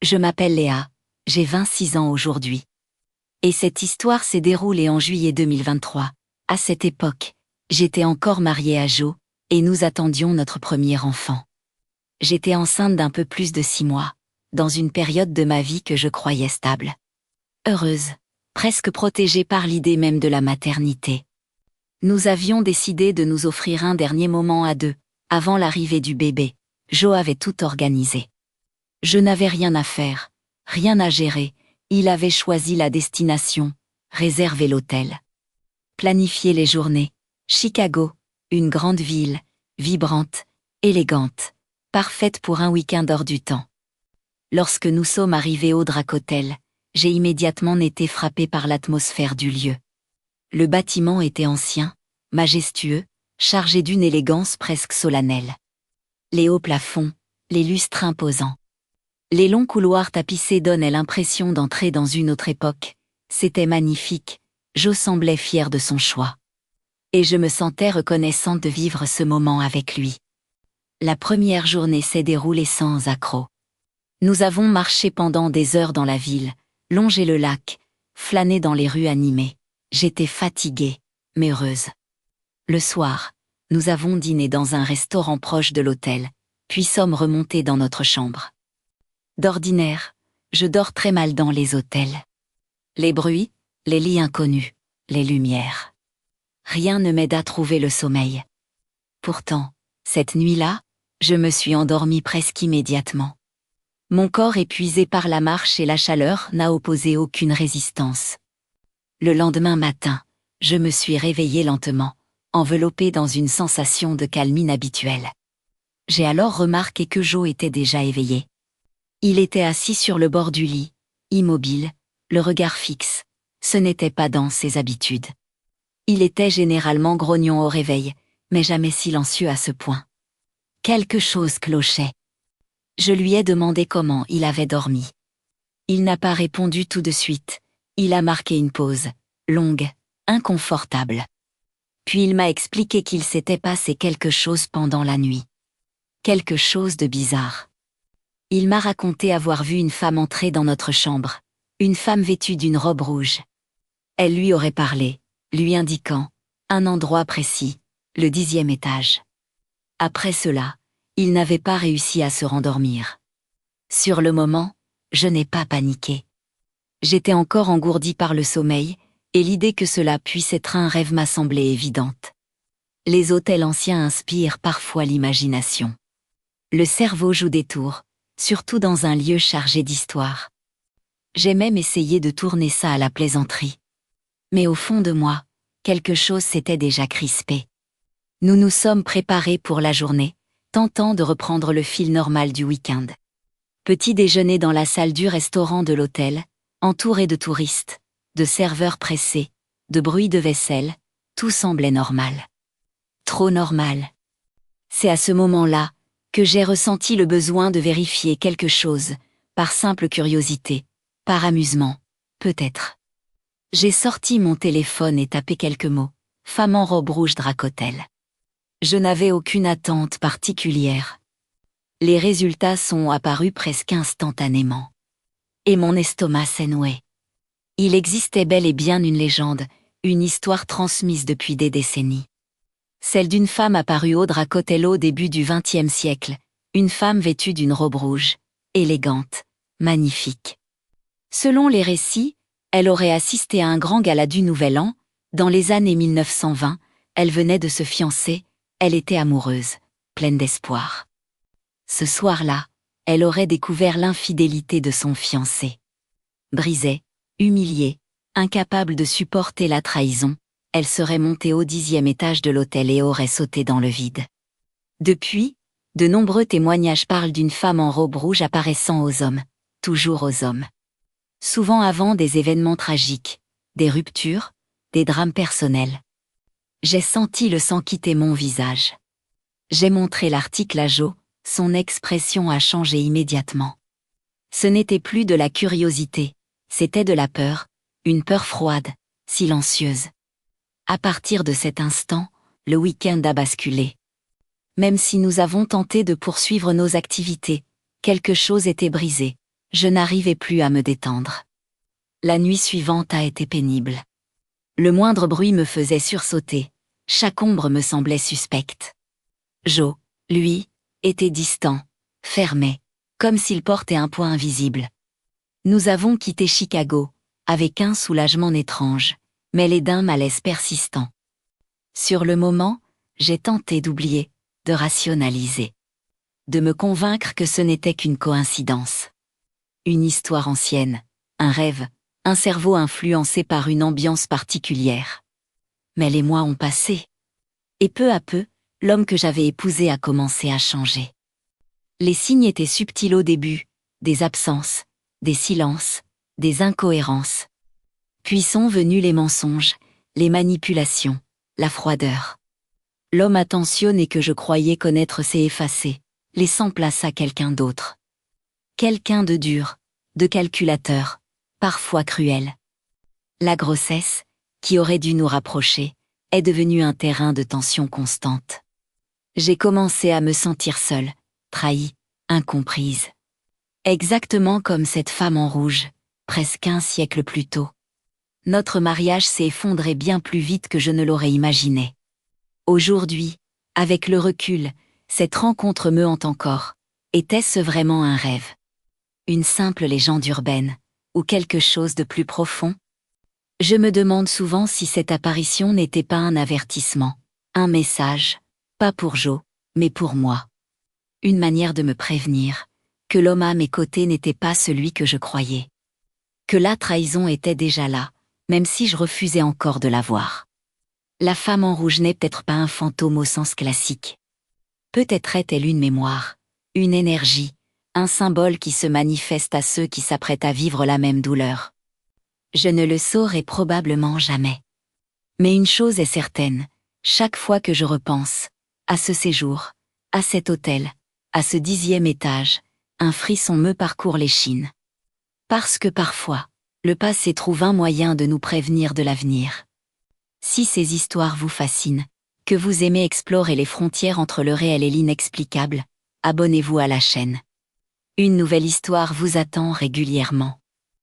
Je m'appelle Léa, j'ai 26 ans aujourd'hui. Et cette histoire s'est déroulée en juillet 2023. À cette époque, j'étais encore mariée à Joe, et nous attendions notre premier enfant. J'étais enceinte d'un peu plus de 6 mois, dans une période de ma vie que je croyais stable. Heureuse, presque protégée par l'idée même de la maternité. Nous avions décidé de nous offrir un dernier moment à deux, avant l'arrivée du bébé. Joe avait tout organisé. Je n'avais rien à faire, rien à gérer, il avait choisi la destination, réservé l'hôtel. Planifié les journées. Chicago, une grande ville, vibrante, élégante, parfaite pour un week-end hors du temps. Lorsque nous sommes arrivés au Drac Hotel, j'ai immédiatement été frappée par l'atmosphère du lieu. Le bâtiment était ancien, majestueux, chargé d'une élégance presque solennelle. Les hauts plafonds, les lustres imposants. Les longs couloirs tapissés donnaient l'impression d'entrer dans une autre époque. C'était magnifique, Joe semblait fier de son choix. Et je me sentais reconnaissante de vivre ce moment avec lui. La première journée s'est déroulée sans accroc. Nous avons marché pendant des heures dans la ville, longé le lac, flâné dans les rues animées. J'étais fatiguée, mais heureuse. Le soir, nous avons dîné dans un restaurant proche de l'hôtel, puis sommes remontés dans notre chambre. D'ordinaire, je dors très mal dans les hôtels. Les bruits, les lits inconnus, les lumières. Rien ne m'aide à trouver le sommeil. Pourtant, cette nuit-là, je me suis endormie presque immédiatement. Mon corps épuisé par la marche et la chaleur n'a opposé aucune résistance. Le lendemain matin, je me suis réveillée lentement, enveloppée dans une sensation de calme inhabituelle. J'ai alors remarqué que Joe était déjà éveillé. Il était assis sur le bord du lit, immobile, le regard fixe. Ce n'était pas dans ses habitudes. Il était généralement grognon au réveil, mais jamais silencieux à ce point. Quelque chose clochait. Je lui ai demandé comment il avait dormi. Il n'a pas répondu tout de suite. Il a marqué une pause, longue, inconfortable. Puis il m'a expliqué qu'il s'était passé quelque chose pendant la nuit. Quelque chose de bizarre. Il m'a raconté avoir vu une femme entrer dans notre chambre, une femme vêtue d'une robe rouge. Elle lui aurait parlé, lui indiquant un endroit précis, le 10e étage. Après cela, il n'avait pas réussi à se rendormir. Sur le moment, je n'ai pas paniqué. J'étais encore engourdie par le sommeil, et l'idée que cela puisse être un rêve m'a semblé évidente. Les hôtels anciens inspirent parfois l'imagination. Le cerveau joue des tours, surtout dans un lieu chargé d'histoire. J'ai même essayé de tourner ça à la plaisanterie. Mais au fond de moi, quelque chose s'était déjà crispé. Nous nous sommes préparés pour la journée, tentant de reprendre le fil normal du week-end. Petit déjeuner dans la salle du restaurant de l'hôtel, entouré de touristes, de serveurs pressés, de bruit de vaisselle, tout semblait normal. Trop normal. C'est à ce moment-là que j'ai ressenti le besoin de vérifier quelque chose, par simple curiosité, par amusement, peut-être. J'ai sorti mon téléphone et tapé quelques mots, femme en robe rouge Drac Hotel. Je n'avais aucune attente particulière. Les résultats sont apparus presque instantanément. Et mon estomac s'est noué. Il existait bel et bien une légende, une histoire transmise depuis des décennies. Celle d'une femme apparue au Drac Hotel au début du XXe siècle, une femme vêtue d'une robe rouge, élégante, magnifique. Selon les récits, elle aurait assisté à un grand gala du Nouvel An, dans les années 1920, elle venait de se fiancer, elle était amoureuse, pleine d'espoir. Ce soir-là, elle aurait découvert l'infidélité de son fiancé. Brisée, humiliée, incapable de supporter la trahison, elle serait montée au 10e étage de l'hôtel et aurait sauté dans le vide. Depuis, de nombreux témoignages parlent d'une femme en robe rouge apparaissant aux hommes, toujours aux hommes. Souvent avant des événements tragiques, des ruptures, des drames personnels. J'ai senti le sang quitter mon visage. J'ai montré l'article à Joe, son expression a changé immédiatement. Ce n'était plus de la curiosité, c'était de la peur, une peur froide, silencieuse. À partir de cet instant, le week-end a basculé. Même si nous avons tenté de poursuivre nos activités, quelque chose était brisé, Je n'arrivais plus à me détendre. La nuit suivante a été pénible. Le moindre bruit me faisait sursauter, chaque ombre me semblait suspecte. Joe, lui, était distant, fermé, comme s'il portait un poids invisible. Nous avons quitté Chicago, avec un soulagement étrange, mêlé d'un malaise persistant. Sur le moment, j'ai tenté d'oublier, de rationaliser. De me convaincre que ce n'était qu'une coïncidence. Une histoire ancienne, un rêve, un cerveau influencé par une ambiance particulière. Mais les mois ont passé. Et peu à peu, l'homme que j'avais épousé a commencé à changer. Les signes étaient subtils au début, des absences, des silences, des incohérences. Puis sont venus les mensonges, les manipulations, la froideur. L'homme attentionné que je croyais connaître s'est effacé, laissant place à quelqu'un d'autre. Quelqu'un de dur, de calculateur, parfois cruel. La grossesse, qui aurait dû nous rapprocher, est devenue un terrain de tension constante. J'ai commencé à me sentir seule, trahie, incomprise. Exactement comme cette femme en rouge, presque un siècle plus tôt. Notre mariage s'est effondré bien plus vite que je ne l'aurais imaginé. Aujourd'hui, avec le recul, cette rencontre me hante encore. Était-ce vraiment un rêve? Une simple légende urbaine, ou quelque chose de plus profond? Je me demande souvent si cette apparition n'était pas un avertissement, un message, pas pour Joe, mais pour moi. Une manière de me prévenir, que l'homme à mes côtés n'était pas celui que je croyais. Que la trahison était déjà là, même si je refusais encore de la voir. La femme en rouge n'est peut-être pas un fantôme au sens classique. Peut-être est-elle une mémoire, une énergie, un symbole qui se manifeste à ceux qui s'apprêtent à vivre la même douleur. Je ne le saurai probablement jamais. Mais une chose est certaine, chaque fois que je repense, à ce séjour, à cet hôtel, à ce 10e étage, un frisson me parcourt l'échine. Parce que parfois, le passé trouve un moyen de nous prévenir de l'avenir. Si ces histoires vous fascinent, que vous aimez explorer les frontières entre le réel et l'inexplicable, abonnez-vous à la chaîne. Une nouvelle histoire vous attend régulièrement.